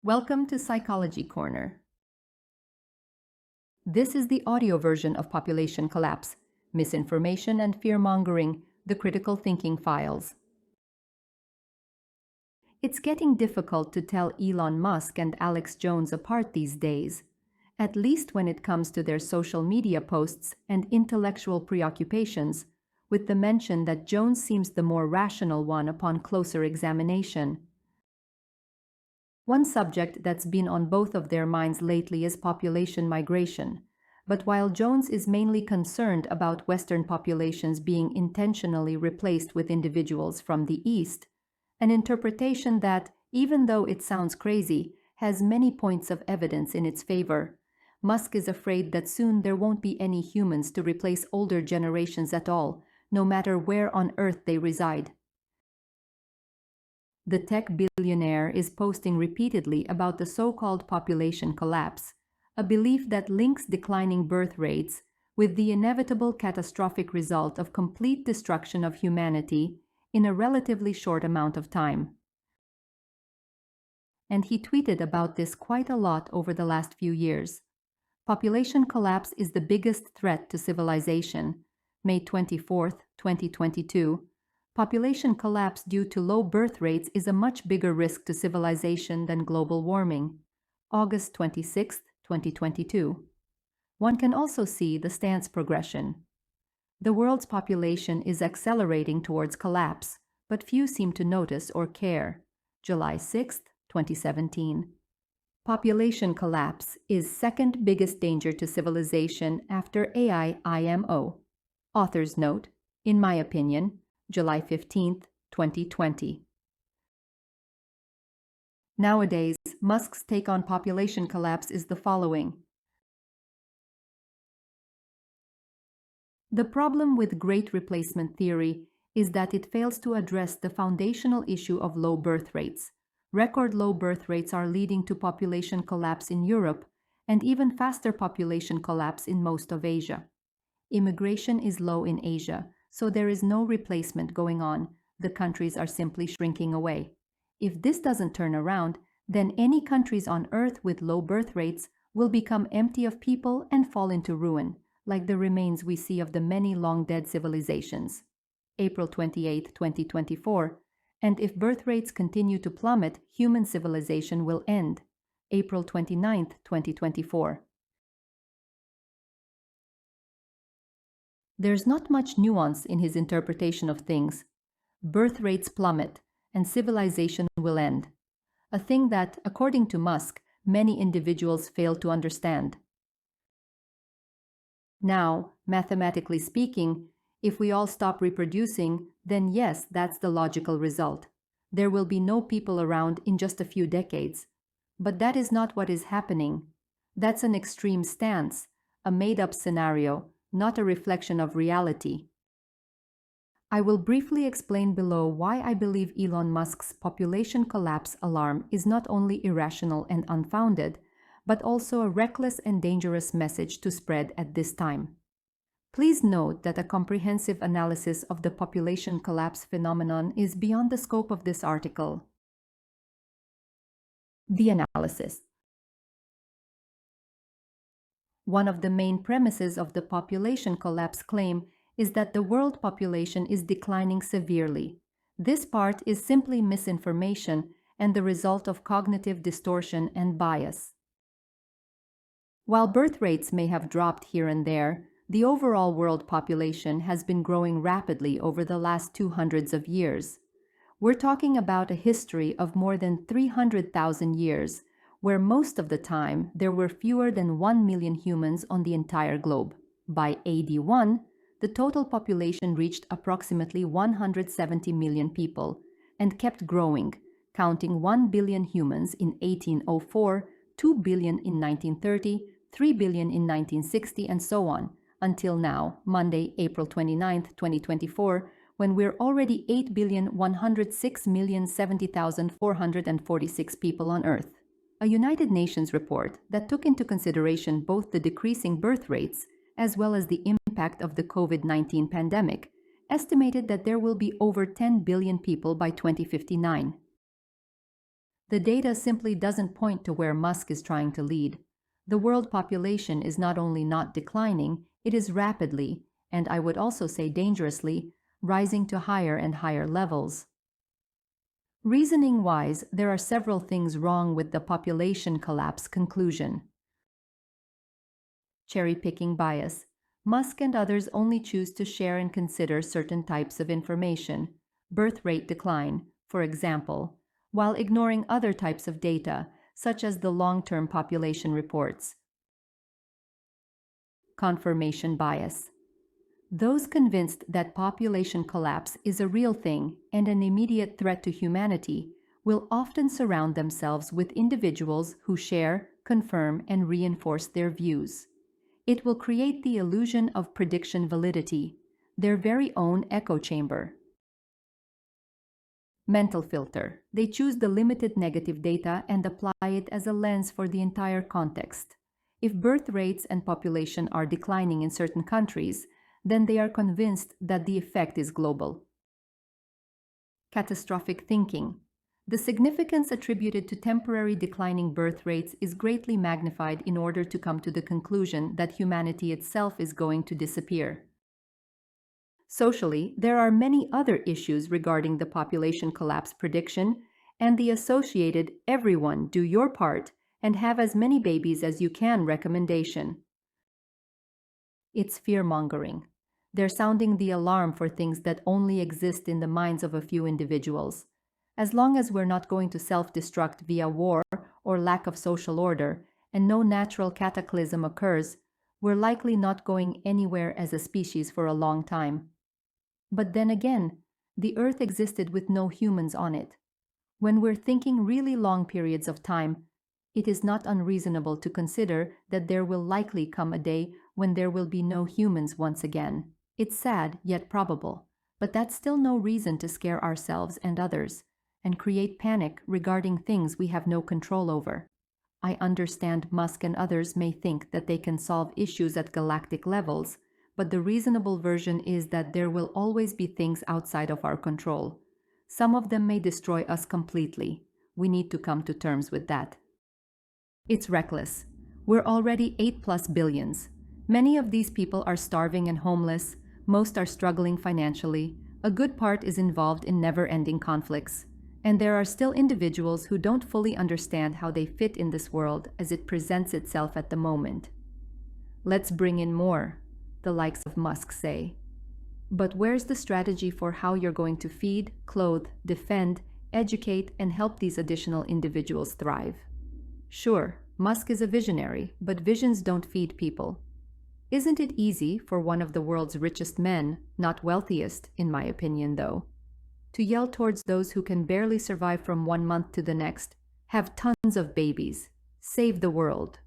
Welcome to Psychology Corner. This is the audio version of Population Collapse, Misinformation and Fearmongering, the Critical Thinking Files. It's getting difficult to tell Elon Musk and Alex Jones apart these days, at least when it comes to their social media posts and intellectual preoccupations, with the mention that Jones seems the more rational one upon closer examination. One subject that's been on both of their minds lately is population migration. But while Jones is mainly concerned about Western populations being intentionally replaced with individuals from the East, an interpretation that, even though it sounds crazy, has many points of evidence in its favor, Musk is afraid that soon there won't be any humans to replace older generations at all, no matter where on Earth they reside. The tech billionaire is posting repeatedly about the so-called population collapse, a belief that links declining birth rates with the inevitable catastrophic result of complete destruction of humanity in a relatively short amount of time. And he tweeted about this quite a lot over the last few years. Population collapse is the biggest threat to civilization. May 24, 2022. Population collapse due to low birth rates is a much bigger risk to civilization than global warming. August 26, 2022. One can also see the stance progression. The world's population is accelerating towards collapse, but few seem to notice or care. July 6, 2017. Population collapse is second biggest danger to civilization after AI-IMO. Author's note, in my opinion, July 15, 2020. Nowadays, Musk's take on population collapse is the following. The problem with Great Replacement theory is that it fails to address the foundational issue of low birth rates. Record low birth rates are leading to population collapse in Europe and even faster population collapse in most of Asia. Immigration is low in Asia, so there is no replacement going on. The countries are simply shrinking away. If this doesn't turn around, then any countries on Earth with low birth rates will become empty of people and fall into ruin, like the remains we see of the many long-dead civilizations. April 28, 2024. And if birth rates continue to plummet, human civilization will end. April 29, 2024. There's not much nuance in his interpretation of things. Birth rates plummet, and civilization will end. A thing that, according to Musk, many individuals fail to understand. Now, mathematically speaking, if we all stop reproducing, then yes, that's the logical result. There will be no people around in just a few decades. But that is not what is happening. That's an extreme stance, a made-up scenario, not a reflection of reality. I will briefly explain below why I believe Elon Musk's population collapse alarm is not only irrational and unfounded, but also a reckless and dangerous message to spread at this time. Please note that a comprehensive analysis of the population collapse phenomenon is beyond the scope of this article. The analysis. One of the main premises of the population collapse claim is that the world population is declining severely. This part is simply misinformation and the result of cognitive distortion and bias. While birth rates may have dropped here and there, the overall world population has been growing rapidly over the last 200 years. We're talking about a history of more than 300,000 years, where most of the time there were fewer than 1 million humans on the entire globe. By AD 1, the total population reached approximately 170 million people and kept growing, counting 1 billion humans in 1804, 2 billion in 1930, 3 billion in 1960, and so on, until now, Monday, April 29, 2024, when we're already 8,106,070,446 people on Earth. A United Nations report that took into consideration both the decreasing birth rates as well as the impact of the COVID-19 pandemic estimated that there will be over 10 billion people by 2059. The data simply doesn't point to where Musk is trying to lead. The world population is not only not declining, it is rapidly, and I would also say dangerously, rising to higher and higher levels. Reasoning-wise, there are several things wrong with the population collapse conclusion. Cherry-picking bias. Musk and others only choose to share and consider certain types of information, birth rate decline, for example, while ignoring other types of data, such as the long-term population reports. Confirmation bias. Those convinced that population collapse is a real thing and an immediate threat to humanity will often surround themselves with individuals who share, confirm, and reinforce their views. It will create the illusion of prediction validity, their very own echo chamber. Mental filter. They choose the limited negative data and apply it as a lens for the entire context. If birth rates and population are declining in certain countries, then they are convinced that the effect is global. Catastrophic thinking. The significance attributed to temporary declining birth rates is greatly magnified in order to come to the conclusion that humanity itself is going to disappear. Socially, there are many other issues regarding the population collapse prediction and the associated "everyone do your part and have as many babies as you can" recommendation. It's fear-mongering. They're sounding the alarm for things that only exist in the minds of a few individuals. As long as we're not going to self-destruct via war or lack of social order, and no natural cataclysm occurs, we're likely not going anywhere as a species for a long time. But then again, the Earth existed with no humans on it. When we're thinking really long periods of time, it is not unreasonable to consider that there will likely come a day when there will be no humans once again. It's sad, yet probable, but that's still no reason to scare ourselves and others and create panic regarding things we have no control over. I understand Musk and others may think that they can solve issues at galactic levels, but the reasonable version is that there will always be things outside of our control. Some of them may destroy us completely. We need to come to terms with that. It's reckless. We're already 8+ billions. Many of these people are starving and homeless. Most are struggling financially. A good part is involved in never-ending conflicts. And there are still individuals who don't fully understand how they fit in this world as it presents itself at the moment. Let's bring in more, the likes of Musk say. But where's the strategy for how you're going to feed, clothe, defend, educate, and help these additional individuals thrive? Sure, Musk is a visionary, but visions don't feed people. Isn't it easy for one of the world's richest men, not wealthiest, in my opinion though, to yell towards those who can barely survive from 1 month to the next, "Have tons of babies, save the world"?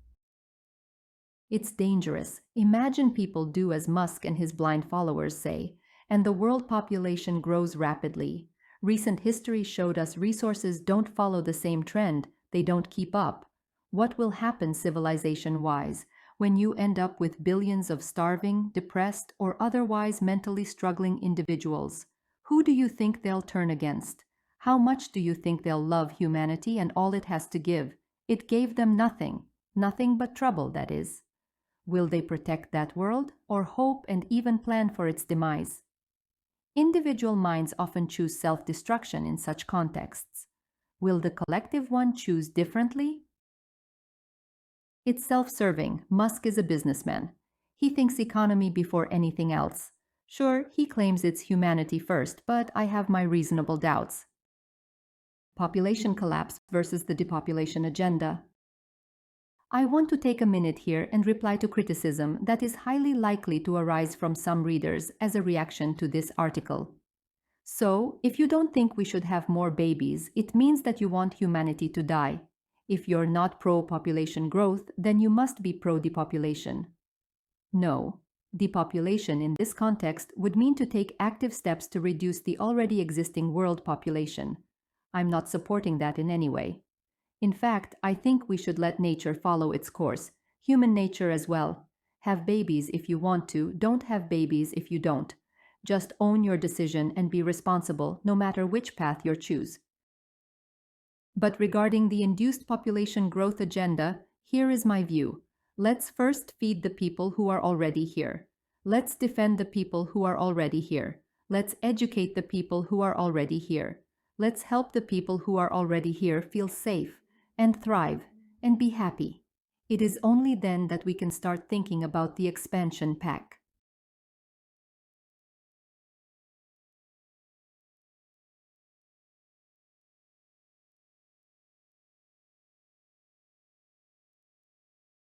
It's dangerous. Imagine people do as Musk and his blind followers say, and the world population grows rapidly. Recent history showed us resources don't follow the same trend, they don't keep up. What will happen civilization-wise when you end up with billions of starving, depressed, or otherwise mentally struggling individuals? Who do you think they'll turn against? How much do you think they'll love humanity and all it has to give? It gave them nothing. Nothing but trouble, that is. Will they protect that world, or hope and even plan for its demise? Individual minds often choose self-destruction in such contexts. Will the collective one choose differently? It's self-serving. Musk is a businessman. He thinks economy before anything else. Sure, he claims it's humanity first, but I have my reasonable doubts. Population collapse versus the depopulation agenda. I want to take a minute here and reply to criticism that is highly likely to arise from some readers as a reaction to this article. So, if you don't think we should have more babies, it means that you want humanity to die. If you're not pro-population growth, then you must be pro-depopulation. No. Depopulation in this context would mean to take active steps to reduce the already existing world population. I'm not supporting that in any way. In fact, I think we should let nature follow its course, human nature as well. Have babies if you want to, don't have babies if you don't. Just own your decision and be responsible no matter which path you choose. But regarding the induced population growth agenda, here is my view. Let's first feed the people who are already here. Let's defend the people who are already here. Let's educate the people who are already here. Let's help the people who are already here feel safe and thrive and be happy. It is only then that we can start thinking about the expansion pack.